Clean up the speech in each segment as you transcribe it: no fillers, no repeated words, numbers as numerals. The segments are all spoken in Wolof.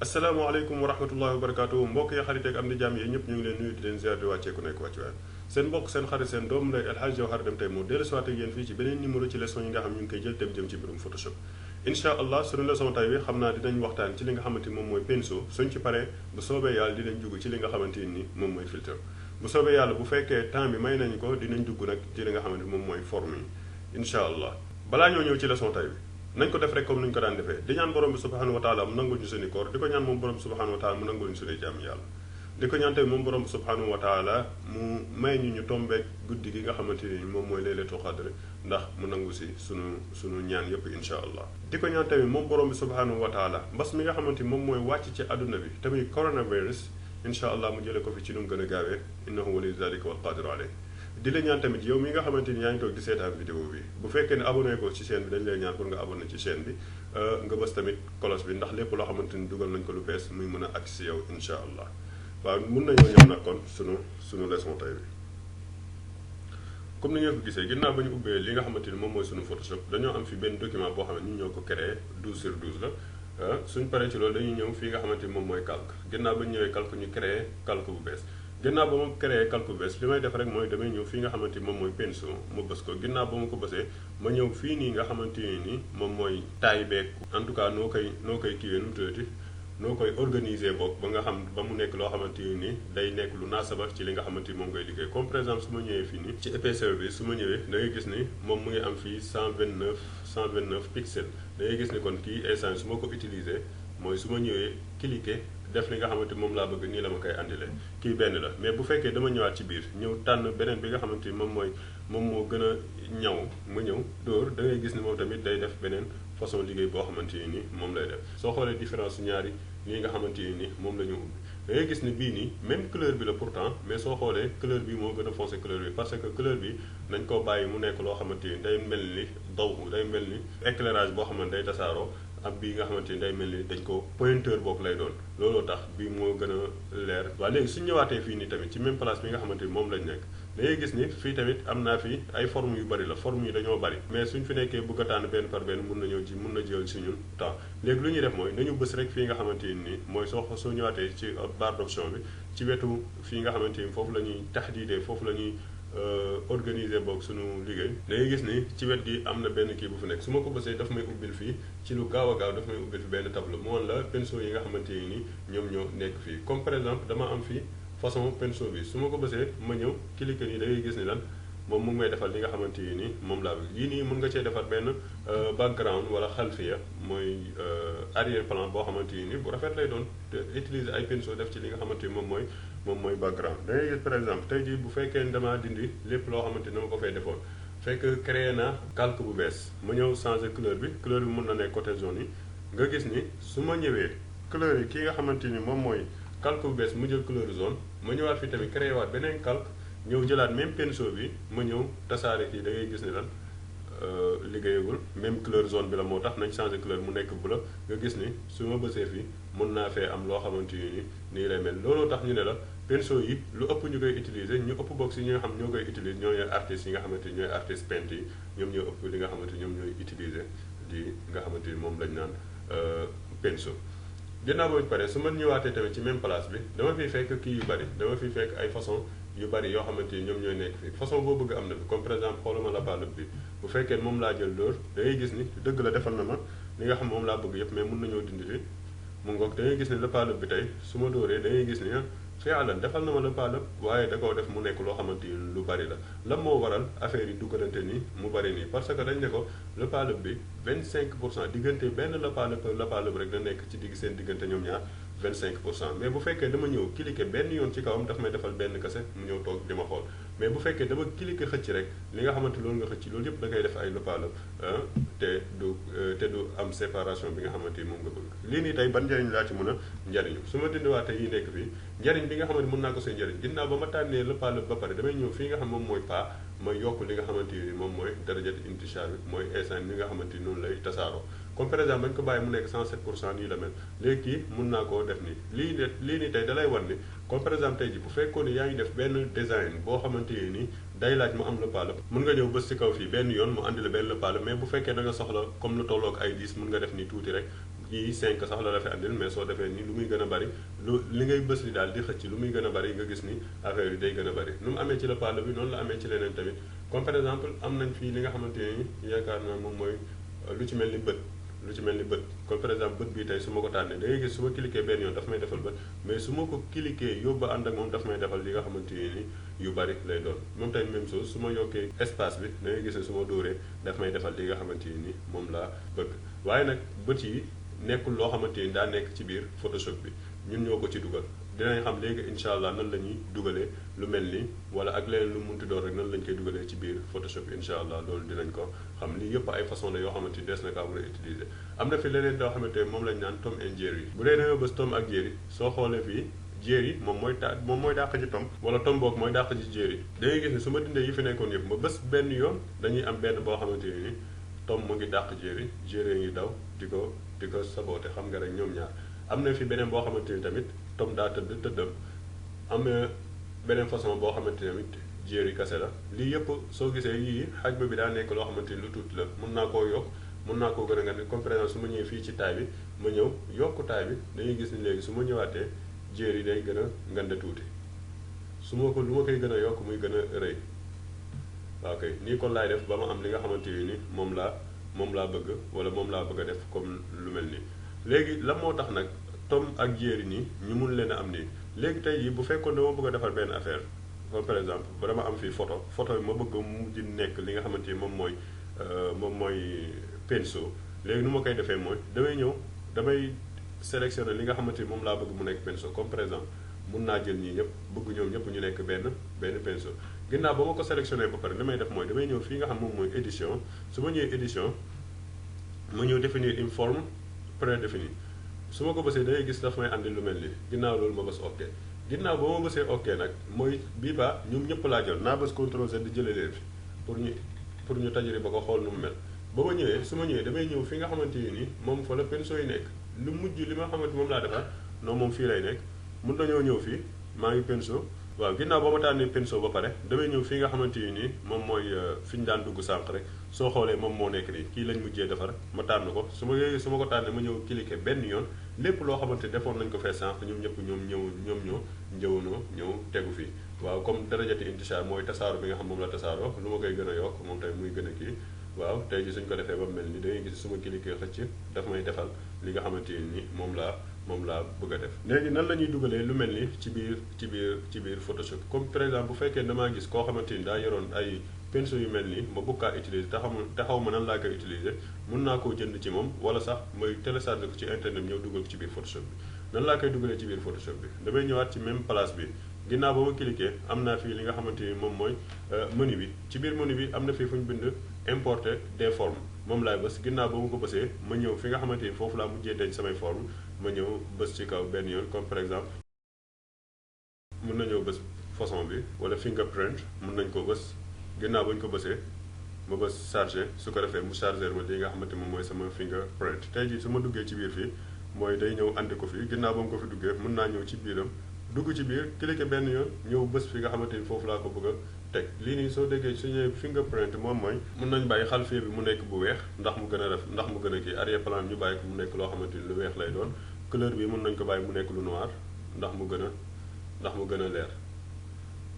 asalaamaaleykum wa rahmatullahi wa barakaatu mbokk yi xarit ak am di jàmm yi ñëpp ñu ngi leen nuyu di leen ziar di wàccee ku nekk wàccu waay seen mbokk seen xarit seen doomu ndey El Hadj Jawhar Deme tey moo dellu si waat ak yéen fii ci beneen numéro ci leçon yi nga xam ñu ngi koy jël tem jëm ci mbirum Photoshop incha allah suñu leçon tay bi xam naa dinañ waxtaan ci li nga xamante ni moom mooy pinceau suñ ci paree bu soobee yàlla dinañ dugg ci li nga xamante ni moom mooy filtre bu soobee yàlla bu fekkee temps bi may nañ ko dinañ dugg nag ci li nga xamante ni moom mooy forme yi incha allah balaa ñoo ñëw ci leçon tay bi nañ ko def rek comme ni ñu ko daan defee di ñaan borom bi subhanahu wa taala mu nangul ñu suñu koor di ko ñaan moom borom bi subhanahu wa taala mu nangul ñu suñuy jàmm yàlla di ko ñaan tamit moom borom bi subhanahu wa taala mu may ñu tombeek guddi gi nga xamante ni moom mooy laylatul qadr ndax mu nangu si sunu ñaan yépp insha allah di ko ñaan tamit moom borom bi subhanahu wa taala mbas mi nga xamante ni moom mooy wàcc ci àdduna bi tamit coronavirus insha allah mu jële ko fi ci nu mu gën a gaawee innahu waliyu zalika wal qadiru alayh di la ñaan tamit yow mi nga xamante ni yaa ngi toog di seetaan vidéo bi bu fekkee ne abonné ko ci chaîne bi dañ lay ñaan pour nga abonné ci chaîne bi nga bës tamit cloche bi ndax lépp loo xamante ni dugal nañ ko lu bees muy mën a agsi si yow insha allah waaw mun nañoo ñëw nag kon sunu leçon tey bi comme ni ngeen ko gisee ginnaaw ba ñu ubbee li nga xamante ni moom mooy sunu Photoshop dañoo am fi benn document boo xam ne ñun ñoo ko créé 12/12 la suñ paree ci loolu dañuy ñëw fii nga xamante ni moom mooy calque ginnaaw ba ñu ñëwee calque ñu créé calque bu bees ginnaaw ba ma créé calque bees li may def rek mooy damay ñëw fii nga xamante ni moom mooy pinceau ma bës ko ginnaaw ba ma ko bësee ma ñëw fii nii nga xamante ni moom mooy taille beeg en tout cas noo koy kiiwee nu mu tuddati noo koy organiser boog ba nga xam ba mu nekk loo xamante ni day nekk lu naasaba ci li nga xamante ni moom ngay liggéey comme par exemple su ma ñëwee fii nii ci épaisseur bi su ma ñëwee da ngay gis ni moom mu ngi am fii 129 pixels da ngay gis ni kon kii instant su ma ko utiliser mooy su ma ñëwee cliquer def li nga xamante moom laa bëgg nii la ma koy andile kii benn la mais bu fekkee dama ñëwaat ci biir ñëw tànn beneen bi nga xamante ni moom moo gën a ñaw ma ñëw dóor da ngay gis ni moom tamit day def beneen façon liggéey boo xamante ni moom lay def soo xoolee différence ñaari lii nga xamante ni moom la ñu ubbi da ngay gis ni bii nii même couleur bi la pourtant mais soo xoolee couleur bi moo gën a foncé couleur bi parce que couleur bi nañ koo bàyyi mu nekk loo xamante ni day mel ni day mel ni éclairage boo xamante day tasaaroo ak bii nga xamante ni day mel ni dañ ko pointeur boobu lay doon looloo tax bii moo gën a leer waaw léegi suñu ñëwaatee fii nii tamit ci même place bi nga xamante ni moom lañ nekk da ngay gis ni fii tamit am naa fi ay forme yu bari la forme yi dañoo bari mais suñ fi nekkee bëgg a tànn benn par benn mun na jël si ñun temps léegi lu ñuy def mooy nañu bës rek fii nga xamante ni mooy soo ñëwaatee ci barre d'option bi ci wetu fii nga xamante ni foofu la ñuy taxdiidee foofu la ñuy organiser boog suñu liggéey da ngay gis ni ci wet gi am na benn kii bu fi nekk su ma ko bësee daf may ubbil fii ci lu gaaw a gaaw daf may ubbil fi benn tableau mu woon la pinceau yi nga xamante ni ñoom ñoo nekk fii comme par exemple dama am fii façon pinceau bi su ma ko bësee ma ñëw cliquer nii da ngay gis ni lan moom mu ngi may defal li nga xamante ni moom laa bëgg yii nii mën nga cee defar benn background wala xalfiya mooy arrière plan boo xamante ni bu rafet lay doon te utiliser ay pinceau def ci li nga xamante ni moom mooy background da ngay gis par exemple tey jii bu fekkee ni damaa dindi lépp loo xamante ni dama ko fay defoon fekk créé naa calque bu bees ma ñëw changer couleur bi mën na nekk côté jaune yi nga gis ni su ma ñëwee couleur yi kii nga xamante ni moom mooy calque bu bees mu jël couleur jaune ma ñëwaat fii tamit créé waat beneen calque ñëw jëlaat même pinceau bi ma ñëw tasaare kii da ngay gis ni lan liggéeyagul même couleur jaune bi la moo tax nañ changé couleur mu nekk bleu nga gis ni su ma bësee fii mën naa fee am loo xamante ni nii lay mel looloo tax ñu ne la pinceau yi lu ëpp ñu koy utiliser ñu ëpp bokk si ñi nga xam ñoo koy utiliser ñooy artistes yi nga xamante ni ñooy artiste peintre yi ñoom ñoo ëpp li nga xamante ni ñoom ñooy utiliser di nga xamante ni moom lañ naan pinceau ginnaaw boobu pare su ma ñëwaatee tamit ci même place bi dama fiy fekk kii yu bari dama fiy fekk ay façon yu bari yoo xamante ni ñoom ñooy nekk fii façon boo bëgg am na fi comme par exemple xooluma la palette bi bu fekkee moom laa jël dóor da ngay gis ni dëgg la defal na ma li nga xam moom laa bëgg yëpp mais mun nañoo dindi fi mu ngoog da ngay gis ni la palette bi tey su ma dóoree da ngay gis ni fialan defal na ma la palette waaye da koo def mu nekk loo xamante ni lu bari la lan moo waral affaire yi duggalante nii mu bari nii parce que dañ ne ko la palette bi 25% diggante benn la palette rek da nekk ci seen diggante ñoom ñaar 25% mais bu fekkee dama ñëw cliquer benn yoon ci kawam daf may defal benn kese mu ñëw toog di ma xool mais bu fekkee dama cliquer xëcc rek li nga xamante loolu nga xëcc loolu yëpp da koy def ay lëppaalëp te du am séparation bi nga xamante ni moom nga bëgg lii nii tey ban njariñ laa ci mën a njariñu su ma dindiwaatee yi nekk fii njariñ bi nga xamante mën naa ko see njariñ ginnaaw ba ma tànnee lëppaalëp ba pare damay ñëw fii nga xam moom mooy ma yokk li nga xamante ni moom mooy darajati intishar bi mooy instant li nga xamante ni noonu lay tasaaroo comme par exemple bañ ko bàyyi mu nekk 107% nii la mel léegi kii mun naa koo def nii lii nii tey dalay wan ni comme par exemple tey ji bu fekkoon ne yaa ngi def benn design boo xamante ni day laaj mu am lëppaalëp mën nga ñëw bës ci kaw fii benn yoon mu andi la benn lëppaalëp mais bu fekkee da nga soxla comme lu tolloog ay 10 mën nga def nii tuuti rek yii 5 sax la la fi andil mais soo defee nii lu muy gën a bari li ngay bës li daal di xëcc lu muy gën a bari nga gis ni affaire yi day gën a bari nu mu amee ci la parle bi noonu la amee ci leneen tamit comme par exemple am nañ fii li nga xamante ni yaakaar naa moom mooy lu ci mel ni bët comme par exemple bët bi tey su ma ko tànnee da ngay gis su ma cliquer benn yoon daf may defal bët mais su ma ko cliquer yóbbu ànd ak moom daf may defal li nga xamante ni yu bari lay doon moom tey même chose su ma yokkee espace bi da ngay gis ne su ma dóoree daf may defal li nga xamante ni moom laa bëgg waaye nag bët yi nekkul loo xamante ni daa nekk ci biir Photoshop bi ñun ñoo ko ci dugal dinañ xam léegi incha allah nan la ñuy dugalee lu mel ni wala ak leneen lu munti doon rek nan lañ koy dugalee ci biir Photoshop bi incha allah loolu dinañ ko xam lii yëpp ay façon la yoo xamante ni des na kaa mën a utiliser am na fi leneen loo xamante ni moom lañ naan Tom and Jerry bu dee da nga bës Tom ak Jerry soo xoolee fii Jerry moom mooy dàq ci Tom wala Tom boog mooy dàq ci Jerry da ngay gis ne su ma dindee yi fi nekkoon yëpp ma bës benn yoon dañuy am benn boo xamante ni Tom mu ngi dàq Jerry ngi daw di ko saboté xam nga rek ñoom ñaar am na fi beneen boo xamante ni tamit Tom daa tëddam am na beneen façon boo xamante ni tamit Jerry kase la lii yëpp soo gisee yii xajma bi daa nekk loo xamante ni lu tuuti la mun naa koo yokk mun naa koo gën a nga comme par exemple su ma ñëwee fii ci taay bi ma ñëw yokk taay bi dañuy gis ni léegi su ma ñëwaatee Jerry day gën a ngande tuuti lu ma koy gën a yokk muy gën a rëy waaw kay nii kon laay def ba ma am li nga xamante ni moom laa bëgg wala moom laa bëgg a def comme lu mel nii léegi lan moo tax nag Tom ak Jerry nii ñu mun leen a am nii léegi tey jii bu fekkoon dama bëgg a defar benn affaire comme par exemple ba dama am fii photo bi ma bëgg mu di nekk li nga xamante ni moom mooy pinceau léegi nu ma koy defee mooy damay sélectionner li nga xamante ni moom laa bëgg mu nekk pinceau comme par exemple mun naa jël ñii ñëpp bëgg ñoom ñëpp ñu nekk benn pinceau ginnaaw ba ma ko sélectionné ba pare li may def mooy damay ñëw fii nga xam moom mooy édition su ma ñëwee édition ma ñëw définir une forme prédéfinie su ma ko bësee da ngay gis daf may andi lu mel ni ginnaaw loolu ma bës ok ginnaaw ba ma bësee ok nag mooy bii ba ñoom ñëpp laa jël naa bës CTRL Z di jëlee leen fi pour ñu tajari ba ko xool nu mu mel ba ma ñëwee su ma ñëwee damay ñëw fi nga xamante ni moom fa la pinceau yi nekk lu mujj li ma xamante moom laa defar non moom fii lay nekk mun nañoo ñëw fii maa ngi pinceau waaw ginnaaw ba ma tànnee pinceau ba pare damay ñëw fii nga xamante ni moom mooy fi ñu daan dugg sànq rek soo xoolee moom moo nekk nii kii lañ mujjee defar ma tànn ko su ma ko tànnee ma ñëw cliquer benn yoon lépp loo xamante defoon nañ ko fee sànq ñoom ñëpp ñëw tegu fii waaw comme darajati intishaar mooy tasaaro bi nga xam moom la tasaaroo lu ma koy gën a yokk moom tey muy gën a kii waaw tey ji suñ ko defee ba mel ni da ngay gis su ma cliquer xëcc daf may defal li nga xamante ni moom laa bëgg a def léegi nan la ñuy dugalee lu mel ni ci biir Photoshop comme par exemple bu fekkee damaa gis koo xamante ni daa yoroon ay pinceau yu mel nii ma bëgg kaa utiliser te xaw ma nan laa koy utiliser mun naa koo jënd ci moom wala sax may télécharger ko ci internet ñëw dugal ko ci biir Photoshop bi nan laa koy dugalee ci biir Photoshop bi damay ñëwaat ci même place bi ginnaaw ba ma cliquer am naa fii li nga xamante ni moom mooy menu bi ci biir menu bi am na fii fu ñu bind importer des formes moom laay bës ginnaaw ba ma ko bësee ma ñëw fi nga xamante ni foofu laa mujjee denc samay forme ma ñëw bës ci kaw benn yoon comme par exemple mun na ñëw bës façon bi wala fingerprint mun nañ ko bës ginnaaw ba ñu ko bësee ma bës chargé su ko defee mu chargé ma li nga xamante moom mooy sama fingerprint tey jii su ma duggee ci biir fii mooy day ñëw andi ko fii ginnaaw ba mu ko fi duggee mun naa ñëw ci biiram dugg ci biir cliquer benn yoon ñëw bës fi nga xamante ni foofu laa ko bëgg a teg lii nii soo déggee suñu fingerprint moom mooy mun nañ bàyyi xalfee bi mu nekk bu weex ndax mu gën a kii arrière plan ñu bàyyi ko mu nekk loo xamante ni lu weex lay doon couleur bi mun nañ ko bàyyi mu nekk lu noir ndax mu gën a leer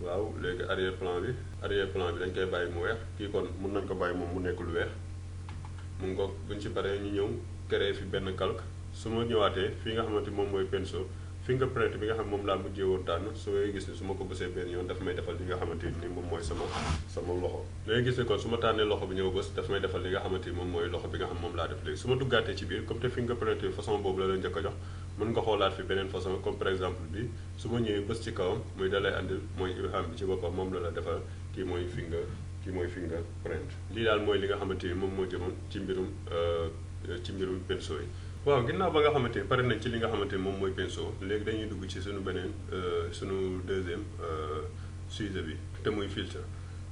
waaw léegi arrière plan bi dañ koy bàyyi mu weex kii kon mun nañ ko bàyyi moom mu nekk lu weex mu ngoog buñ ci paree ñu ñëw créer fi benn calque su ma ñëwaatee fii nga xamante moom mooy pinceau fingerprint bi nga xam moom laa mujjee woon tànn su may gis ne su ma ko bësee benn yoon daf may defal li nga xamante ni moom mooy sama loxo léegi gis ne kon su ma tànnee loxo bi ñëw bës daf may defal li nga xamante ni moom mooy loxo bi nga xam moom laa def léegi su ma duggaatee ci biir comme te fingerprint bi façon boobu la njëkk a jox mën nga xoolaat fi beneen façon comme par exemple bi su ma ñëwee bës ci kawam muy dalay andil mooy ilham bi ci boppam moom la defal kii mooy fingerprint lii daal mooy li nga xamante ni moom moo jëmoon ci mbirum pinceau yi waaw ginnaaw ba nga xamante ni pare nañ ci li nga xamante ni moom mooy pinceau léegi dañuy dugg ci suñu beneen suñu deuxième sujet bi te muy filtre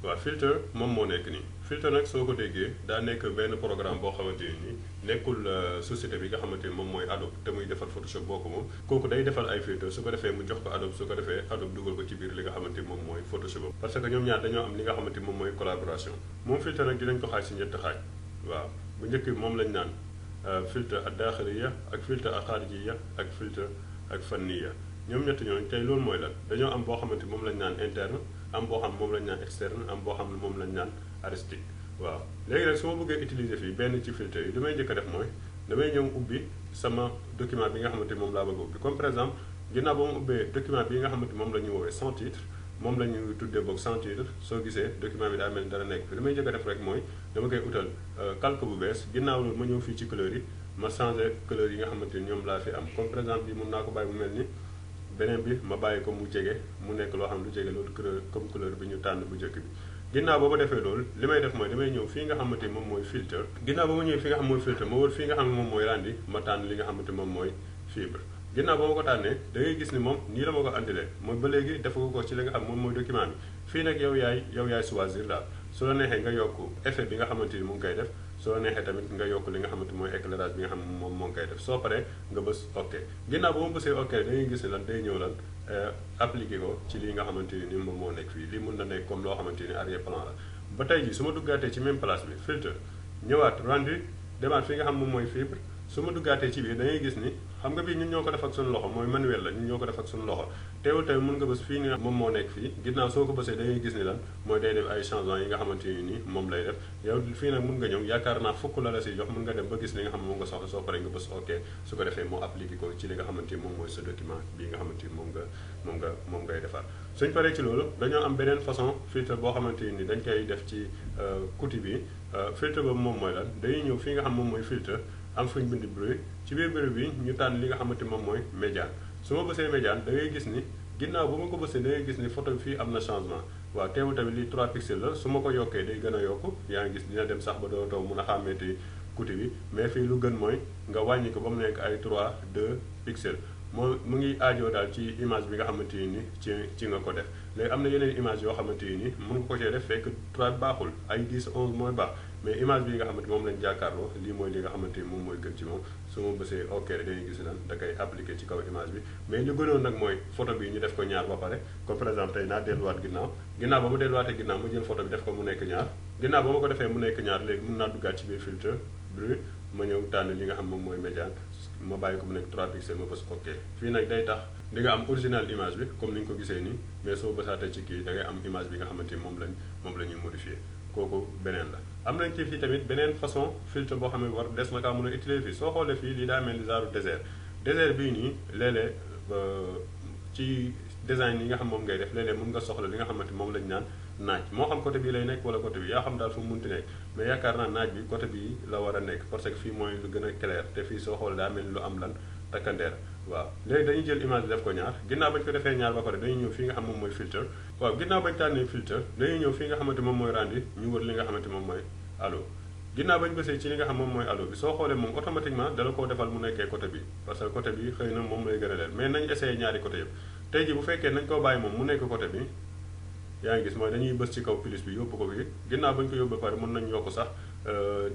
waaw filtre moom moo nekk nii filtre nag soo ko déggee daa nekk benn programme boo xamante ni nekkul société bi nga xamante ni moom mooy Adobe te muy defar Photoshop boo ko moom kooku day defal ay filtre su ko defee mu jox ko Adobe su ko defee Adobe dugal ko ci biir li nga xamante ni moom mooy Photoshop parce que ñoom ñaar dañoo am li nga xamante ni moom mooy collaboration moom filtre nag dinañ ko xaaj si ñetti xaaj waaw bu njëkk bi moom lañ naan filtre ak daaxiliya ak filtre ak xaarijiya ak filtre ak fanniya. ñoom ñett ñooñu tey loolu mooy lan dañoo am boo xamante moom lañ naan interne am boo xam moom lañ naan externe am boo xam ne moom lañ naan aristique. waaw léegi nag su ma bëggee utiliser fii benn ci filtre yi li may njëkk a def mooy damay ñëw ubbi sama document bi nga xamante moom laa bëgg a ubbi comme par exemple ginnaaw ba mu ubbee document bi nga xamante moom la ñu woowee sans titre moom la ñu tuddee boog sans titre soo gisee document bi daa mel ni dara nekk fi li may njëkk a def rek mooy dama koy utal calque bu bees ginnaaw loolu ma ñëw fii ci couleur yi ma changé couleur yi nga xamante ni ñoom laa fi am comme par exemple bi mun naa ko bàyyi mu mel ni beneen bi ma bàyyi ko mu jege mu nekk loo xam lu jege loolu couleur comme couleur bi ñu tànn bu njëkk bi. ginnaaw ba ma defee loolu li may def mooy damay ñëw fii nga xamante moom mooy filtre ginnaaw ba ma ñëwee fi nga xam mooy filtre ma wër fii nga xam ne moom mooy randi ma tànn li nga xamante moom mooy fibre. ginnaaw ba ma ko tànnee da ngay gis ni moom nii la ma ko andilee mooy ba léegi dafa ko ci li nga xam moom mooy document bi fii nag yow yaay choisir daal su la neexee nga yokk effet bi nga xamante ni mu ngi koy def soo la neexee tamit nga yokk li nga xamante mooy éclairage bi nga xam moom moo ngi koy def soo paree nga bës ok ginnaaw ba ma bësee ok da ngay gis ni lan day ñëw lan appliqué ko ci lii nga xamante ni moom moo nekk fii lii mun na nekk comme loo xamante ni arrière plan la ba tey ji su ma duggaatee ci même place bi filtre ñëwaat rendu demaat fi nga xam moom mooy fibre su ma duggaatee ci biir da ngay gis ni xam nga bii ñun ñoo ko def ak suñu loxo mooy manuel la ñun ñoo ko def ak suñu loxo teewul tamit mën nga bës fii ni moom moo nekk fii ginnaaw soo ko bësee da ngay gis ni lan mooy day def ay changement yi nga xamante ni moom lay def yow fii nag mën nga ñëw yaakaar naa fukk la si jox mën nga dem ba gis li nga xam ne moom nga soxla soo paree nga bës ok su ko defee moo appliqué ko ci li nga xamante ni moom mooy sa document bii nga xamante ni moom ngay defar suñ paree ci loolu dañoo am beneen façon filtre boo xamante ni dañ koy def ci outil bi filtre boobu moom mooy lan dañuy ñëw fii nga xam moom mooy filtre am fu ñu bind bruit ci biir bruit bi ñu tànn li nga xamante moom mooy médiane su ma bësee médiane da ngay gis ni ginnaaw bu ma ko bësee da ngay gis ni photo bi fii am na changement waaw teewul tamit lii 3 pixels la su ma ko yokkee day gën a yokk yaa ngi gis dina dem sax ba doo taw mun a xàmmeeti kuti bi mais fii lu gën mooy nga wàññi ko ba mu nekk ay 3 2 pixels mu ngi aajoo daal ci image bi nga xamante ni ci nga ko def léegi am na yeneen image yoo xamante ni mën nga ko cee def fekk 3 baaxul ay 10 11 mooy baax mais image bi nga xamante moom lañ jàkkaarloo lii mooy li nga xamante ni moom mooy gën ci moom su ma bësee ok dañuy gis lan da koy appliqué ci kaw image bi mais li gënoon nag mooy photo bi ñu def ko ñaar ba pare comme par exemple tey naa delluwaat ginnaaw ba ma delluwaatee ginnaaw ma jël photo bi def ko mu nekk ñaar ginnaaw ba ma ko defee mu nekk ñaar léegi mën naa duggaat ci biir filtre bruit ma ñëw tànn li nga xam moom mooy médiane ma bàyyi ko mu nekk 3 pixels ma bës ok fii nag day tax di nga am original image bi comme ni nga ko gisee nii mais soo bësaatee ci kii da ngay am image bi nga xamante ni moom la ñuy modifié kooku beneen la am nañ ci fii tamit beneen façon filtre boo xam ne war des na kaa mën a utiliser fii soo xoolee fii lii daa mel ni genre désert bii nii léeg-léeg ci design yi nga xam moom ngay def léeg-léeg mën nga soxla li nga xamante moom lañ naan naaj moo xam côté bii lay nekk wala côté bi yaa xam daal fu mu munti nekk mais yaakaar naa naaj bi côté bii la war a nekk parce que fii mooy lu gën a clair te fii soo xoolee daa mel ni lu am lan takkandeer waaw léegi dañuy jël image bi def ko ñaar ginnaaw bañ ko defee ñaar ba pare dañuy ñëw fii nga xam moom mooy filtre waaw ginnaaw bañ tànnee filtre dañuy ñëw fii nga xamante moom mooy rendi ñu wër li nga xamante moom mooy allo ginnaaw bañ bësee ci li nga xam moom mooy allo bi soo xoolee moom automatiquement dala koo defal mu nekkee côté bi parce que côté bi xëy na moom lay gën a leer mais nañ essayé ñaari côté yëpp tey ji bu fekkee nañ koo bàyyi moom mu nekk côté bi yaa ngi gis mooy dañuy bës ci kaw plus bi yóbbu ko bi ginnaaw bañ ko yóbbu ba pare mën nañ yokk sax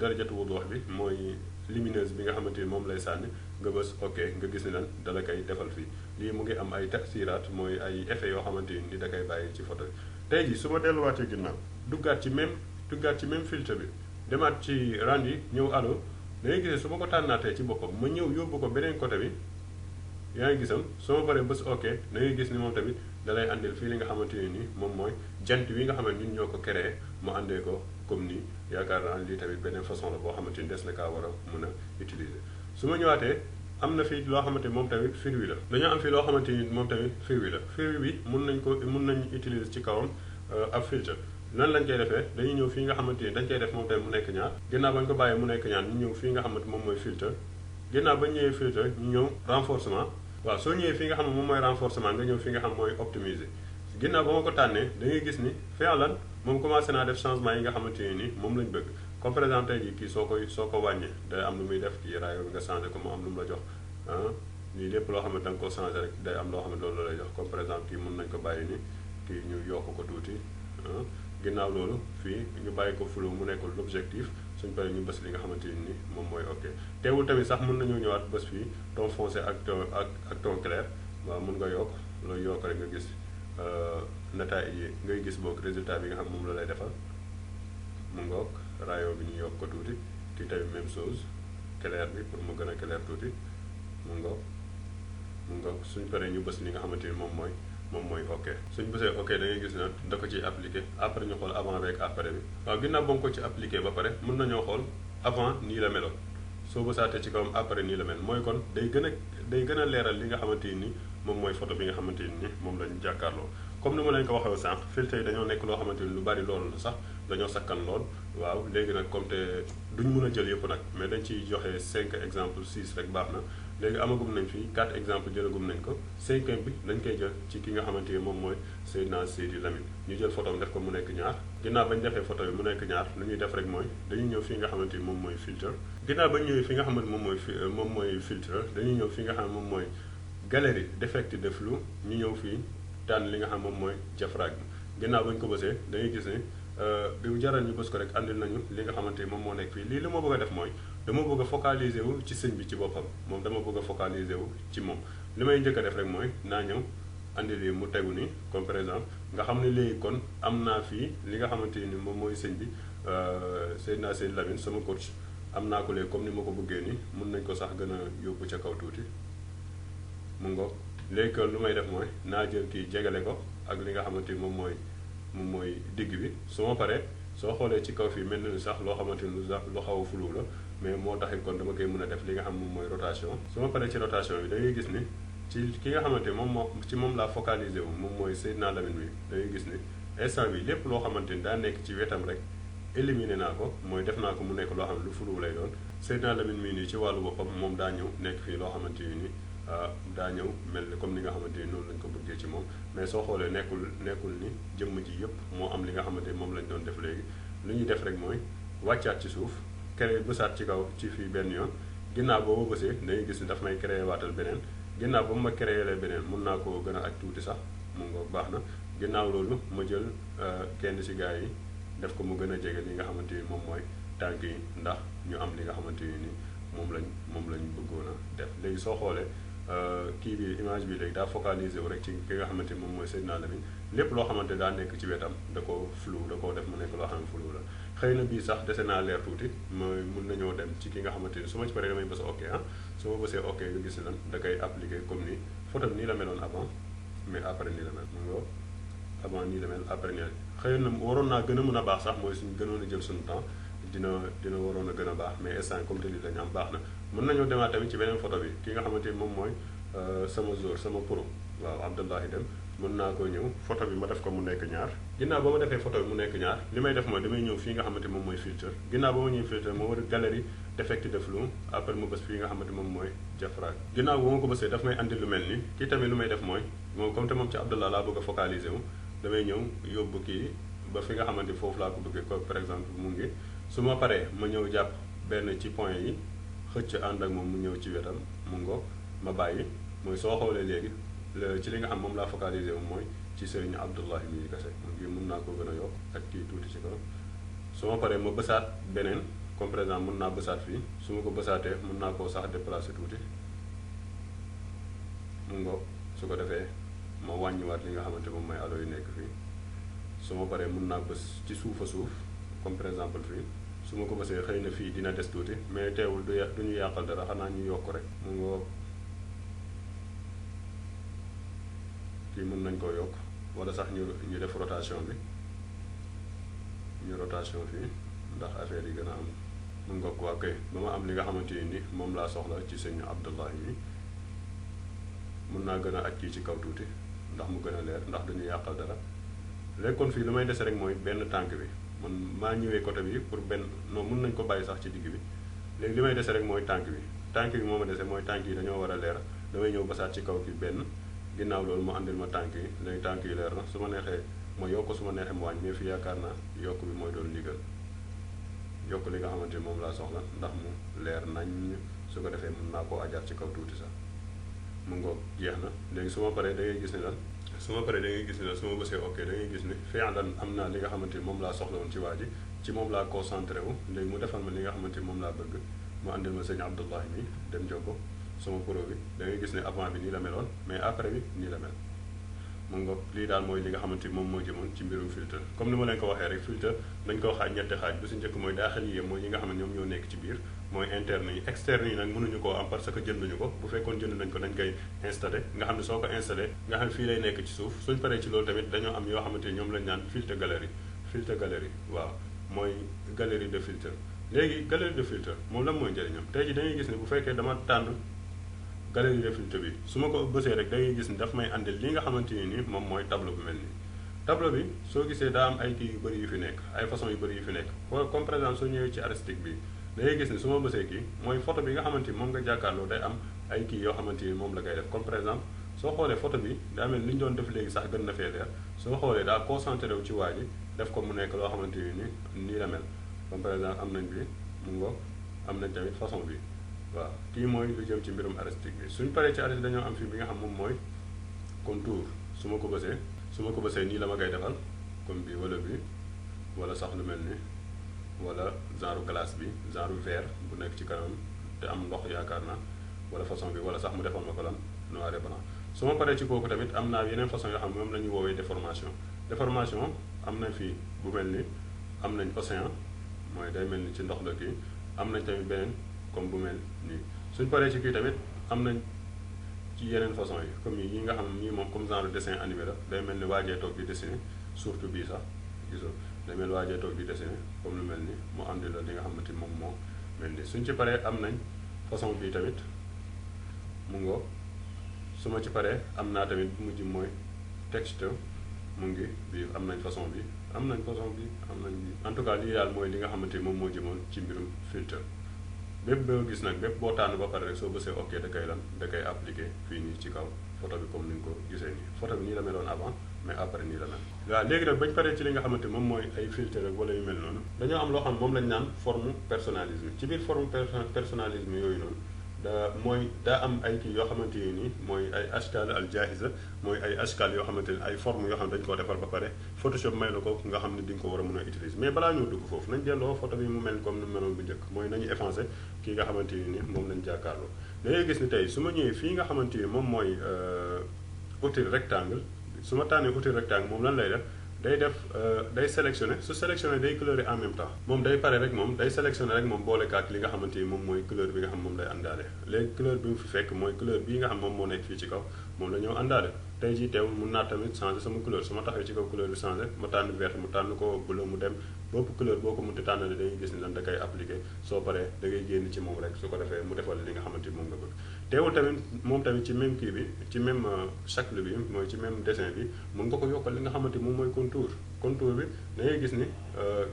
darajatu wuduux bi mooy lumineuse bi nga xamante ni moom lay sànni nga bës ok nga gis ni lan dala koy defal fii lii mu ngi am ay tasiraat mooy ay effets yoo xamante ni da koy bàyyi ci photo bi tey ji su ma delluwaatee ginnaaw duggaat ci même filtre bi demaat ci rendi ñëw allo da ngay gisee su ma ko tànnaatee ci boppam ma ñëw yóbbu ko beneen côté bi yaa ngi gisam soo ma paree bës ok da ngay gis ni moom tamit dalay andil fii li nga xamante ne ni moom mooy jant wi nga xamante ñun ñoo ko créé mu àndee ko comme nii yaakaar naa lii tamit beneen façon la boo xamante ni des na kaa war a mën a utiliser su ma ñëwaatee am na fii loo xamante moom tamit fruit la dañoo am fii loo xamante ni moom tamit fruit la fruit bi mun nañ utiliser ci kawam ab filtre nan lañ koy defee dañuy ñëw fii nga xamante ni dañ koy def moom tamit mu nekk ñaar ginnaaw bañ ko bàyyee mu nekk ñaar ñu ñëw fii nga xamante moom mooy filtre ginnaaw bañ ñëwee filtre ñu ñëw renforcement waaw soo ñëwee fi nga xam ne moom mooy renforcement nga ñëw fi nga xam mooy optimiser ginnaaw ba ma ko tànnee da ngay gis ni fi'lan moom commencé naa def changement yi nga xamante ne ni moom lañ bëgg comme par exemple tey jii kii soo ko wàññee day am lu muy def kii rajo bi nga changé ko mu am lu mu la jox lii lépp loo xam ne da nga ko changé rek day am loo xam ne loolu la lay jox comme par exemple kii mën nañ ko bàyyi ni kii ñu yokk ko tuuti ginnaaw loolu fii ñu bàyyi ko flow mu nekkul l'objectif suñ paree ñu bës li nga xamante ni moom mooy ok teewul tamit sax mën nañoo ñëwaat bës fii ton foncé ak ton clair waaw mën nga yokk loolu yokk rek nga gis nataay yi ngay gis boog résultat bi nga xam moom la lay defal mu ngoog rayon bi ñu yokk ko tuuti kii tamit même chose clair bi pour mu gën a clair tuuti mu ngoog suñ paree ñu bës li nga xamante ni moom mooy ok suñ bësee ok da ngay gis na da ko ciy appliqué après ñu xool avant avec après bi waaw ginnaaw ba nga ko ci appliqué ba pare mën nañoo xool avant nii la meloon soo bësaatee ci kawam après nii la mel mooy kon day gën a leeral li nga xamante ni moom mooy photo bi nga xamante ni moom lañu jàkkaarloo comme ni ma leen ko waxee sànq filtre yi dañoo nekk loo xamante ni lu bari loolu la sax dañoo sakkan lool waaw léegi nag comme te duñ mën a jël yëpp nag mais dañ ciy joxe 5 exemples 6 rek baax na léegi amagum nañ fi 4 exemples jëlagum nañ ko 5e bi dañ koy jël ci ki nga xamante ni moom mooy Seydina Seydi Lamine ñu jël photo def ko mu nekk ñaar ginnaaw bañ defee photo bi mu nekk ñaar lu ñuy def rek mooy dañuy ñëw fi nga xamante ni moom mooy filtre ginnaaw bañ ñëwee fi nga xamante moom mooy filtre dañuy ñëw fi nga xam moom mooy galerie d'effects de flou ñu ñëw fii tànn li nga xam moom mooy diaphragme ginnaaw bañ ko bësee da ngay gis ne bi jaral ñu bës ko rek andil nañu li nga xamante ni moom moo nekk fii lii li ma bëgg a def mooy dama bëgg a focaliser wu ci sëñ bi ci boppam moom dama bëgg a focaliser wu ci moom li may njëkk a def rek mooy naa ñëw andi lii mu tegu ni comme par exemple nga xam ne léegi kon am naa fii li nga xamante ni moom mooy sëñ bi Seydina Seydi Lamine sama coach am naa ko léegi comme ni ma ko bëggee nii mun nañ ko sax gën a yóbbu ca kaw tuuti mu ngoog léegi kon lu may def mooy naa jël kii jegale ko ak li nga xamante ni moom mooy digg bi su ma paree soo xoolee ci kaw fii mel na ni sax loo xamante ni lu xaw a flou la mais moo taxit kon dama koy mën a def li nga xam moom mooy rotation su ma paree ci rotation bi da ngay gis ni ci ki nga xamante ni moom laa focalisé wu moom mooy Seydina Lamine bi da ngay gis ni instant bi lépp loo xamante ni daa nekk ci wetam rek éliminé naa ko mooy def naa ko mu nekk loo xam ne lu flou lay doon Seydina Lamine mii nii ci wàllu boppam moom daa ñëw nekk fii loo xamante ni daa ñëw mel ni comme ni nga xamante ni noonu lañ ko bëggee ci moom mais soo xoolee nekkul ni jëmm ji yëpp moo am li nga xamante ni moom lañ doon def léegi lu ñuy def rek mooy wàccaat ci suuf créé bësaat ci kaw ci fii benn yoon ginnaaw boo ma bësee dangay gis ni daf may créé waatal beneen ginnaaw ba mu ma créé lee beneen mun naa koo gën a aj tuuti sax mu nga baax na ginnaaw loolu ma jël kenn ci gars yi def ko mu gën a jege li nga xamante ni moom mooy tànk yi ndax ñu am li nga xamante ni moom lañ bëggoon a def léegi soo xoolee kii bi image bi léegi daa focalisé wu rek ci ki nga xamante ni moom mooy Seydina Lamine lépp loo xamante daa nekk ci wetam da ko flou da koo def mu nekk loo xam ne flou la xëy na bii sax dese naa leer tuuti mooy mun nañoo dem ci ki nga xamante ni su ma ci paree damay bës ok su ma bësee ok nga gis lan da koy appliqué comme ni photo bi nii la meloon avant mais après nii la mel nga avant nii la mel après nii la xëy na waroon naa gën a mën a baax sax mooy suñu gënoon a jël suñu temps dina waroon a gën a baax mais instant comme te li lañu am baax na mën nañoo demaat tamit ci beneen photo bi ki nga xamante ni moom mooy sama jour sama pro waaw Abdoulahi Dem mën naa ko ñëw photo bi ma def ko mu nekk ñaar ginnaaw ba ma defee photo bi mu nekk ñaar li may def mooy damay ñëw fii nga xamante moom mooy filtre ginnaaw ba ma ñëw filtre moo war galerie d'effects de flou après mu bës fii nga xamante moom mooy diaphragme ginnaaw ba ma ko bësee daf may andi lu mel ni kii tamit lu may def mooy moom comme te moom ci Abdallah laa bëgg a focaliser wu damay ñëw yóbbu kii ba fi nga xamante foofu laa ko bëggee ko par exemple mu ngi su ma paree ma ñëw jàpp benn ci point yi xëcc ànd ak moom mu ñëw ci wetam mu ngoog ma bàyyi mooy soo xoolee léegi ci li nga xam moom laa focalisé wu mooy ci Serigne Abdoulahi mii kese ngir mun naa ko gën a yokk ak kii tuuti ci kaw su ma paree ma bësaat beneen comme par exemple mun naa bësaat fii su ma ko bësaatee mun naa koo sax déplacé tuuti mu ngoog su ko defee ma wàññiwaat li nga xamante moom mooy alo yu nekk fii su ma paree mun naa bës ci suuf a suuf comme par exemple fii su ma ko bësee xëy na fii dina des tuuti mais teewul du ñu yàqal dara xanaa ñu yokk rek mu ngoog kii mën nañ koo yokk wala sax ñu def rotation bi ñu rotation fii ndax affaire yi gën a am mun nga ko kay ba ma am li nga xamante ni moom laa soxla ci sëñ Abdoulahi mi mun naa gën a aj kii ci kaw tuuti ndax mu gën a leer ndax duñu yàqal dara léegi kon fii lu may dese rek mooy benn tànk bi man maa ñëwee côté bi pour benn non mun nañ ko bàyyi sax ci digg bi léegi li may dese rek mooy tànk bi moo ma dese mooy tànk yi dañoo war a leer damay ñëw basaat ci kaw ki benn ginnaaw loolu mu àndil ma tànk yi léegi tànk yi leer na su ma neexee ma yokk su ma neexee mu wàññi mais fii yaakaar naa yokk bi mooy doon liggéey yokk li nga xamante ni moom laa soxla ndax mu leer nañ su ko defee mën naa koo ajaat ci kaw tuuti sax mu ngoog jeex na léegi su ma paree da ngay gis ne lan su ma bësee ok da ngay gis ne fi'lan am naa li nga xamante ni moom laa soxla woon ci waa ji ci moom laa concentré wu léegi mu defal ma li nga xamante ni moom laa bëgg mu àndil ma sëñ Abdoulahi mi dem jogo sama pro bi da ngay gis ne avant bi nii la meloon mais après bi nii la mel mu nga lii daal mooy li nga xamante ni moom moo jëmoon ci mbirum filtre comme ni ma leen ko waxee rek filtre dañ koo xaaj ñetti xaaj bu si njëkk mooy daaxal yi mooy yi nga xam ne ñoom ñoo nekk ci biir mooy interne yi externe yi nag mënuñu koo am parce que jënduñu ko bu fekkoon jënd nañ ko dañ koy installé nga xam ne soo ko installé nga xam ne fii lay nekk ci suuf suñ paree ci loolu tamit dañoo am yoo xamante ni ñoom lañ naan filtre galerie waaw mooy galerie de filtre léegi galerie de filtre moom lan mooy njëriñam tey ji dañuy gis ne bu fekkee dama tànn galerie de filtre bi su ma ko bësee rek da ngay gis ni daf may andil li nga xamante ni moom mooy tableau bu mel nii tableau bi soo gisee daa am ay kii yu bëri yu fi nekk ay façon yu bëri yu fi nekk comme par exemple soo ñëwee ci artistique bi da ngay gis ni su ma bësee kii mooy photo bi nga xamante ni moom nga jàkkaarloo day am ay kii yoo xamante ni moom la koy def comme par exemple soo xoolee photo bi daa mel li ñu doon def léegi sax gën na fee leer soo xoolee daa concentré wu ci waa ji def ko mu nekk loo xamante ni nii la mel comme par exemple am nañ bi mu ngo am nañ tamit façon bi waaw kii mooy lu jëm ci mbirum artistique bi suñ paree ci artistique dañoo am fii bi nga xam moom mooy contour su ma ko bësee nii la ma koy defal comme bi wala sax lu mel ni wala genre glace bi genre verre bu nekk ci kanam te am ndox yaakaar naa wala façon bi wala sax mu defal ma ko lan noir et blanc su ma paree ci kooku tamit am naa yeneen façon yoo xam ne moom la ñuy woowee déformation am na fii bu mel ni am nañ océan mooy day mel ni ci ndox la kii am nañ tamit beneen comme bu mel nii suñ paree ci kii tamit am nañ ci yeneen façon yi comme yi nga xam ñii moom comme genre dessin animé la day mel ni waajee toog di dessiné surtout bii sax gisoo day mel ni waajee toog di dessiné comme lu mel ni mu andi la li nga xamante moom moo mel ni suñ ci paree am nañ façon bii tamit mu ngoo su ma ci paree am naa tamit bu mujj mooy texte mu ngi bii am nañ façon bi am nañ bi en tout cas lii daal mooy li nga xamante ni moom moo jëmoon ci mbirum filtre bépp boo gis nag bépp boo tànn ba pare rek soo bësee ok da koy appliqué fii nii ci kaw photo bi comme ni nga ko gisee nii photo bi nii la meloon avant mais après nii la mel waaw léegi nag bañ paree ci li nga xamante moom mooy ay filtre rek wala yu mel noonu dañoo am loo xam moom lañ naan forme personnalisme ci biir forme personnalisme yooyu noonu daa am ay kii yoo xamante ni nii mooy ay ashkal al jaahiza mooy ay ashkal yoo xamante ni ay forme yoo xam ne dañu koo defar ba pare Photoshop may la ko nga xam ne di nga ko war a mën a utiliser mais balaa ñoo dugg foofu nañ delloo photo bi mu mel comme ni mu meloon bu njëkk mooy nañu effacé kii nga xamante ni moom lañ jàkkaarloo da ngay gis ni tey su ma ñëwee fii nga xamante ni moom mooy outil rectangle su ma tànnee outil rectangle moom lan lay def day sélectionné su sélectionné day couleurer en même temps moom day pare rek moom day sélectionné rek moom boole kaak li nga xamante ni moom mooy couleur bi nga xam moom lay àndaale léegi couleur bi mu fi fekk mooy couleur bii nga xam moom moo nekk fii ci kaw moom la ñoo àndaale tey jii teewul mun naa tamit changer sama couleur su ma taxee ci kaw couleur bi changer ma tànn vert mu tànn ko bleu mu dem bopp couleur boo ko mënti tànnale dañuy gis ni lan da koy appliqué soo paree da ngay génn ci moom rek su ko defee mu defal li nga xamante ni moom nga bëgg teewul tamit moom tamit ci même kii bi ci même shakl bi mooy ci même dessin bi mun nga ko yokkal li nga xamante ni moom mooy contour bi da ngay gis ni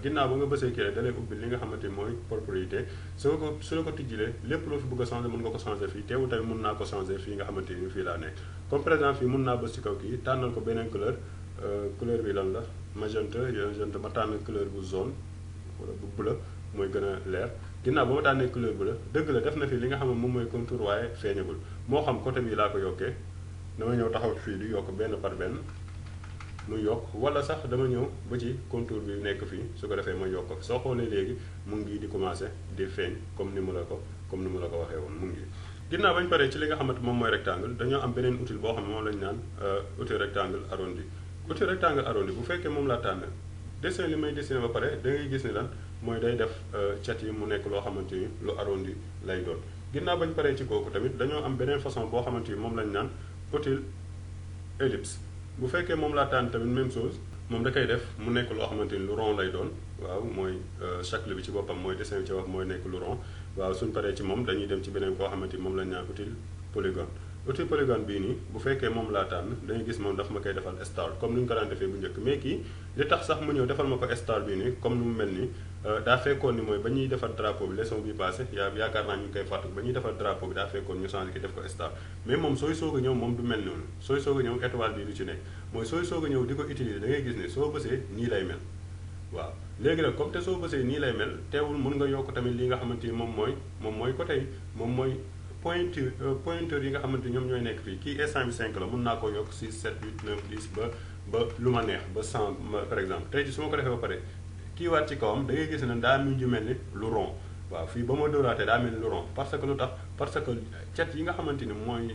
ginnaaw ba nga bësee kii rek da lay ubbi li nga xamante ni mooy propriété su la ko tijjilee lépp loo fi bëgg a changer mën nga ko changer fii teewul tamit mun naa ko changer fii nga xamante ni fii laa nekk comme par exemple fii mun naa bës ci kaw kii tànnal ko beneen couleur bi lan la magenta ma tànn couleur bu jaune wala bu bleu mooy gën a leer ginnaaw ba ma tànnee couleur bleu dëgg la def na fi li nga xam ne moom mooy contour waaye feeñagul moo xam côté bi laa ko yokkee dama ñëw taxaw fii di yokk benn par benn muy yokk wala sax dama ñëw ba ci contour bi nekk fii su ko defee ma yokk ko soo xoolee léegi mu ngi di commencé di feeñ comme ni mu la ko waxee woon mu ngi ginnaaw bañ paree ci li nga xamante moom mooy rectangle dañoo am beneen outil boo xam ne moom lañu naan outil rectangle arrondi outil rectangle arrondi bu fekkee moom laa tànn dessin li may dessiné ba pare da ngay gis ni lan mooy day def cat yi mu nekk loo xamante ni lu arrondi lay doon ginnaaw bañ paree ci kooku tamit dañoo am beneen façon boo xamante ni moom lañu naan outil ellipse bu fekkee moom laa tànn tamit même chose moom da koy def mu nekk loo xamante ni lu rond lay doon waaw mooy shakl bi ci boppam mooy dessin bi ci wax mooy nekk lu rond waaw suñ paree ci moom dañuy dem ci beneen koo xamante ni moom lañ naan outil polygone bii nii bu fekkee moom laa tànn dañuy gis moom dafa ma koy defal star comme ni ñu ko daan defee bu njëkk mais kii li tax sax mu ñëw defal ma ko star bii nii comme ni mu mel nii daa fekkoon ni mooy ba ñuy defar drapeau bi leçon bi passé yaakaar naa ñu ngi koy fàttali ba ñuy defar drapeau bi daa fekkoon ñu changé ki def ko star mais moom sooy soog a ñëw moom du mel noonu sooy soog a ñëw étoile bii du ci nekk mooy sooy soog a ñëw di ko utiliser da ngay gis ne soo bësee nii lay mel waaw léegi nag comme te soo bësee nii lay mel teewul mën nga yokk tamit li nga xamante ni moom mooy côté yi moom mooy pointeur yi nga xamante ñoom ñooy nekk fii kii instant bi 5 la mën naa ko yokk 6 7 8 9 10 ba lu ma neex ba 100 par exemple tey ji su ma ko defee ba pare kii waat ci kawam da ngay gis ne daa mujj mel ni lu rond waaw fii ba ma dóoraatee daa mel ni lu rond parce que lu tax parce que cet yi nga xamante ni mooy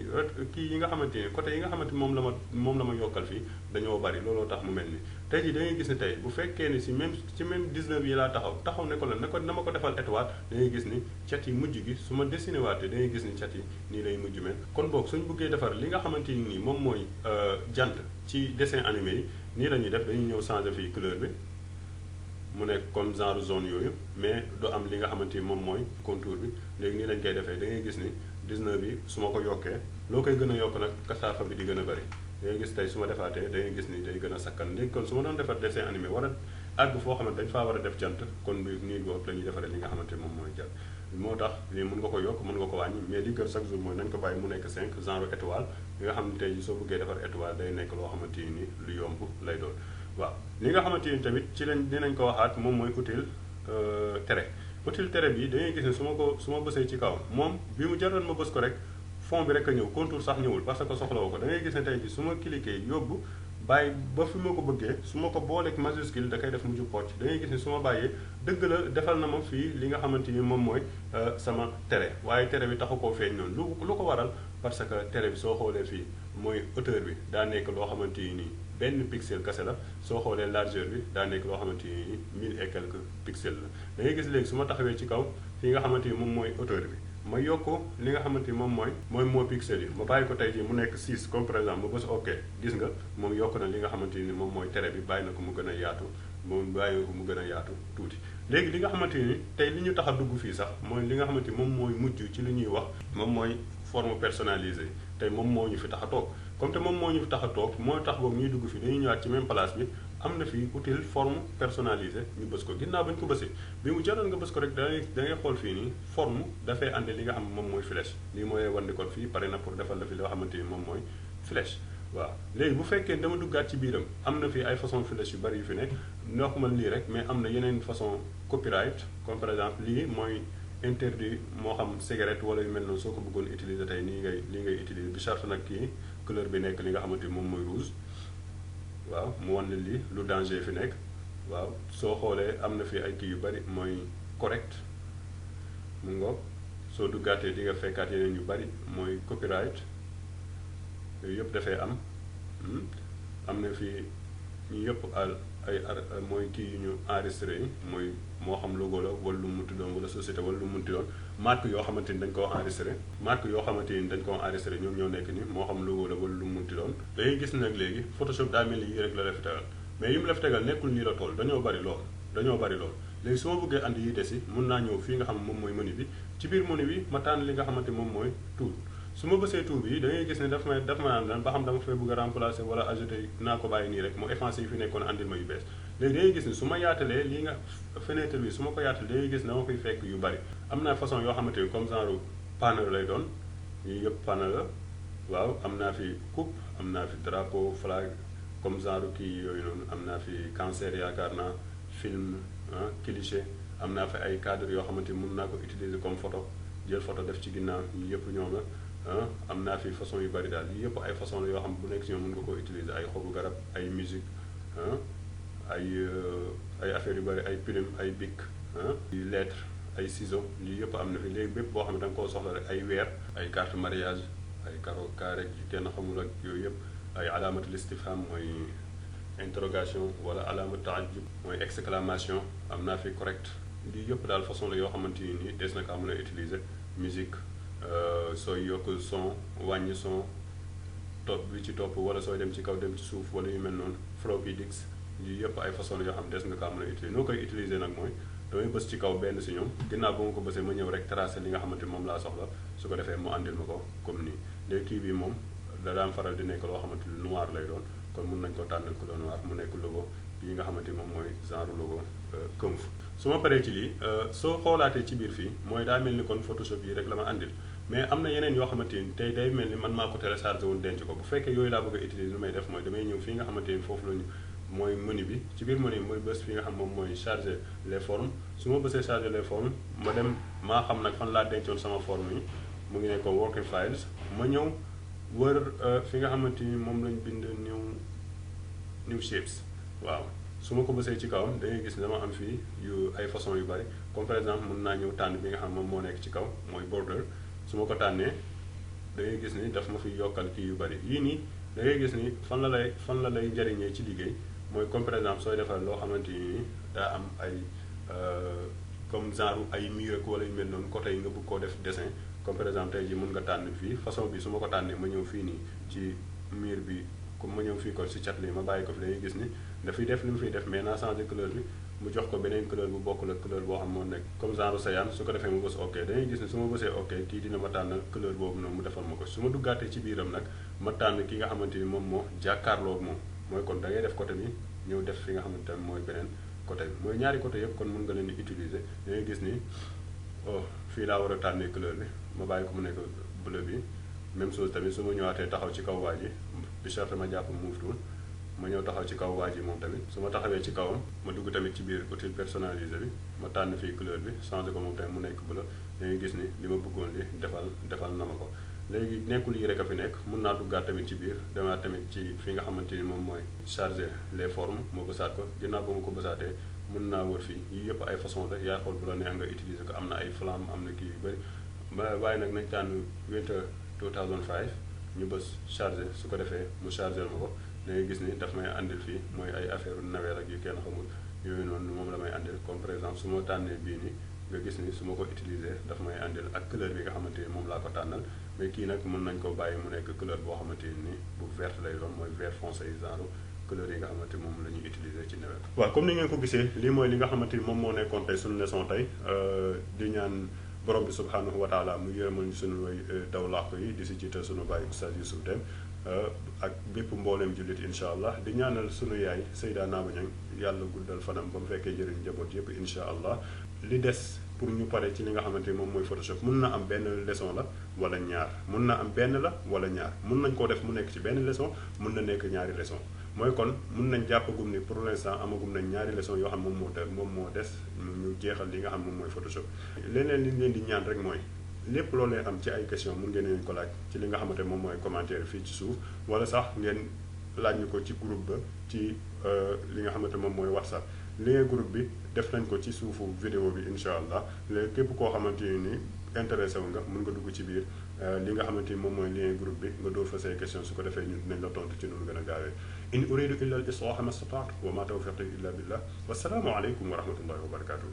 kii yi nga xamante ni côté yi nga xamante ni moom la ma yokkal fii dañoo bari looloo tax mu mel ni tey jii da ngay gis ne tey bu fekkee ni ci même 19 yi laa taxaw ne ko la ne ko na ma ko defal étoile da ngay gis ni cet yi mujj gi su ma dessiné waatee da ngay gis ni cet yi nii lay mujj mel kon boog suñu bëggee defar li nga xamante ni nii moom mooy jant ci dessin animé yi nii la ñuy def dañuy ñëw changer fii couleur bi mu nekk comme genre zone yooyu mais du am li nga xamante ni moom mooy contour bi léegi nii lañ koy defee da ngay gis ni 19 bi su ma ko yokkee loo koy gën a yokk nag kasaafa bi di gën a bëri da ngay gis tey su ma defaatee da ngay gis ni day gën a sakkan léegi kon su ma doon defar dessin animé war a àgg foo xamante dañ faa war a def jant kon bi nii boobu la ñuy defaree li nga xamante ni moom mooy jant moo tax lii mën nga ko yokk mën nga ko wàññi mais li gën chaque jour mooy nañ ko bàyyi mu nekk 5 genre étoile li nga xam ne tey jii soo bëggee defar étoile day nekk loo xamante ni lu yomb lay doon waaw li nga xamante ni tamit ci lañ dinañ ko waxaat moom mooy outil tere bi dangay gis ne su ma bësee ci kaw moom bi mu jaroon ma bës ko rek fond bi rek a ñëw contour sax ñëwul parce que soxlawu ko da ngay gis ne tey ji su ma cliquer yóbbu bàyyi ba fi ma ko bëggee su ma ko booleeg majuscule da koy def mujj pocc da ngay gis ne su ma bàyyee dëgg la defal na ma fii li nga xamante ni moom mooy sama tere waaye tere bi taxu koo feeñ noonu lu ko waral parce que tere bi soo xoolee fii mooy hauteur bi daa nekk loo xamante ni benn pixel kese la soo xoolee largeur bi daa nekk loo xamante ni 1000 et quelques pixels la da ngay gis léegi su ma taxawee ci kaw fi nga xamante ni moom mooy hauteur bi ma yokk li nga xamante ni moom mooy pixel yi ma bàyyi ko tey jii mu nekk 6 comme par exemple ma bës ok gis nga moom yokk na li nga xamante ni moom mooy tere bi bàyyi na ko mu gën a yaatu moom bàyyi ko mu gën a yaatu tuuti léegi li nga xamante ni tey li ñu tax a dugg fii sax mooy li nga xamante ni moom mooy mujj ci li ñuy wax moom mooy forme personnalisée tey moom moo ñu fi tax a toog comme te moom moo ñu fi tax a toog moo tax boobu ñuy dugg fii dañuy ñëwaat ci même place bi am na fi outil forme personnalisée ñu bës ko ginnaaw ba ñu ko bësee bi mu jaroon nga bës ko rek da ngay xool fii nii forme dafay andi li nga xam moom mooy flèche lii mooy wan ni kon fii pare na pour defal la fi loo xamante ni moom mooy flèche waaw léegi bu fekkee dama duggaat ci biiram am na fi ay façon flèche yu bari yu fi nekk ndox ma lii rek mais am na yeneen façon copyright comme par exemple lii mooy interdit moo xam cigarette wala yu mel noonu soo ko bëggoon utiliser tey lii ngay utiliser bi charte nag kii couleur bi nekk li nga xamante ni moom mooy rouge waaw mu wan ne lii lu danger fi nekk waaw soo xoolee am na fi ay kii yu bari mooy correct mu ngoog soo duggaatee di nga fekkaat yeneen yu bari mooy copyright yooyu yëpp dafay am na fi ñu yëpp mooy kii yu ñu enregistré yi mooy moo xam logo la wala lu mu munti doon wala société wala lu mu munti doon marque yoo xamante ni dañ koo enregistré ñoom ñoo nekk ni moo xam logo la wala lu mu munti doon dangay gis nag léegi Photoshop daa mel ni yii rek la def tegal mais yi mu def tegal nekkul nii la tool dañoo bari lool léegi su ma bëggee andi yi des yi mun naa ñëw fii nga xam moom mooy menu bi ci biir menu bi ma tànn li nga xamante moom mooy tool su ma bësee tool bi da ngay gis ne daf ma naan lan ba xam dama fay bëgg a remplacer wala ajouter naa ko bàyyi nii rek mu effacé yi fi nekkoon andil ma yu bees léegi da ngay gis ne su ma yaatalee lii nga fenêtre bi su ma ko yaatalee da ngay gis ne dama koy fekk yu bari am na façon yoo xamante ni comme genre panneau lay doon yii yëpp panneau la waaw am naa fi coupe am naa fi drapeau flag comme genre kii yooyu noonu am naa fi cancer yaakaar naa film cliché am naa fi ay cadre yoo xamante ni mën naa ko utiliser comme photo jël photo def ci ginnaaw yii yëpp ñoom la am naa fi façon yu bari daal yii yëpp ay façon la yoo xam bu nekk si ñoom mën nga ko utiliser ay xobu garab ay musique ay affaires yu bari ay plume ay bic lettre ay ciseaux lii yëpp am na fi léegi bépp boo xam ne da nga koo soxla rek ay weer ay carte mariage ay caro carré yu kenn xamul ak yooyu yëpp ay alaamatul istifham mooy interrogation wala alaamatu taajub mooy exclamation am naa fi correct lii yëpp daal façon la yoo xamante ni nii des na kaa mën a utiliser musique sooy yokk son wàññi son topp bi ci topp wala sooy dem ci kaw dem ci suuf wala yu mel noonu floppy disk yii yëpp ay façon la yoo xam des nga kaa mën a utiliser noo koy utiliser nag mooy damay bës ci kaw benn si ñoom ginnaaw ba ma ko bësee ma ñëw rek tracé li nga xamante moom laa soxla su ko defee mu àndil ma ko comme nii léegi kii bi moom da daan faral di nekk loo xamante ni noir lay doon kon mun nañ ko tànnal ko doon noir mu nekk logo bii nga xamante ni moom mooy genre logo Kungfu su ma paree ci lii soo xoolaatee ci biir fii mooy daa mel ni kon Photoshop yi rek la ma àndil mais am na yeneen yoo xamante ni tey day mel ni man maa ko téléchargé woon denc ko bu fekkee yooyu laa bëgg a utiliser lu may def mooy damay ñëw fii nga xamante ni foofu lañu mooy menu bi ci biir menu bi mooy bës fi nga xam moom mooy charger les formes su ma bësee charger les formes ma dem maa xam nag fan laa dencoon sama forme yi mu ngi nekkoon working files ma ñëw wër fi nga xamante ni moom lañ bind new shapes waaw su ma ko bësee ci kawam da ngay gis ne dama am fii yu ay façon yu bari comme par exemple mën naa ñëw tànn bi nga xam moom moo nekk ci kaw mooy border su ma ko tànnee da ngay gis ni daf ma fi yokkal kii yu bari yii nii da ngay gis ni fan la lay njariñee ci liggéey mooy comme par exemple sooy defar loo xamante ni daa am ay comme genre ay mur ak wala yu mel noonu côté yi nga bëgg koo def dessin comme par exemple tey jii mën nga tànn fii façon bi su ma ko tànnee ma ñëw fii nii ci mur bi comme ma ñëw fii ko si cat li ma bàyyi ko fi da ngay gis ni dafay def li mu fiy def mais naa changé couleur bi mu jox ko beneen couleur bu bokkul ak couleur boo xam moo nekk comme genre cyan su ko defee ma bës ok dañuy gis ne su ma bësee ok kii dina ma tànn couleur boobu noonu mu defal ma ko su ma duggaatee ci biiram nag ma tànn ki nga xamante ni moom moo jàkkaarloo moom mooy kon da ngay def côté bi ñëw def fi nga xamante ne mooy beneen côté bi mooy ñaari côté yëpp kon mën nga leen di utiliser da ngay gis ni oh fii laa war a tànnee couleur bi ma bàyyi ko mu nekk bleu bi même chose tamit su ma ñëwaatee taxaw ci kaw waa ji bi charte ma jàpp move tool ma ñëw taxaw ci kaw waa ji moom tamit su ma taxawee ci kawam ma dugg tamit ci biir outil personnalisé bi ma tànn fii couleur bi changé ko moom tamit mu nekk bleu da ngay gis ni li ma bëggoon li defal na ma ko léegi nekkul yi rek a fi nekk mun naa duggaat tamit ci biir demaat tamit ci fi nga xamante ni moom mooy charger les formes moo bësaat ko ginnaaw ba ma ko bësaatee mun naa wër fii yii yëpp ay façon la yaa xool bu la neex nga utiliser ko am na ay flamme am na kii yu bëri waaye nag nañ tànn winter 2005 ñu bës charger su ko defee mu charger ma ko da ngay gis ni daf may andil fii mooy ay affaire nawet ak yu kenn xamul yooyu noonu moom la may andil comme par exemple su ma tànnee bii ni nga gis ni su ma ko utiliser daf may andil ak couleur bi nga xamante ni moom laa ko tànnal mais kii nag mën nañ ko bàyyi mu nekk couleur boo xamante ni bu vert lay doon mooy vert foncé genre couleur yi nga xamante moom la ñuy utiliser ci nawet. waaw comme ni ngeen ko gisee lii mooy li nga xamante ni moom moo nekkoon tey suñu leçon tey di ñaan borom bi subhanahu wa taala mu yërëmal ñu suñu way daw làq yi di si jiital suñu bàyyi Oustaz Youssouf Deme ak bépp mbooleem jullit incha allah di ñaanal sunu yaay Seyda Naba Niang yàlla guddal fanam ba mu fekkee jëriñ njaboot yëpp incha allah li des pour ñu pare ci li nga xamante ni moom mooy Photoshop mun na am benn leçon la wala ñaar mun na am benn la wala ñaar mun nañ koo def mu nekk ci benn leçon mun na nekk ñaari leçon mooy kon mun nañ jàppagum ni pour l'instant amagum nañ ñaari leçon yoo xam moom moo des ñu jeexal li nga xam moom mooy Photoshop leneen li ñu leen di ñaan rek mooy lépp loolu leen am ci ay question mun ngeen leen ko laaj ci li nga xamante moom mooy commentaire fii ci suuf wala sax ngeen laaj ñu ko ci groupe ba ci li nga xamante moom mooy WhatsApp lien groupe bi def nañ ko ci suufu vidéo bi incha allah léegi képp koo xamante ni intéressé wu nga mun nga dugg ci biir li nga xamante ni moom mooy lien groupe bi nga dóor fa say question su ko defee ñun dinañ la tontu ci noonu gën a gaawee in uridu illa al islaha ma stataatu wa ma tawfiqi illa billah wassalaamu aleykum wa rahmatullahi wa barakatuh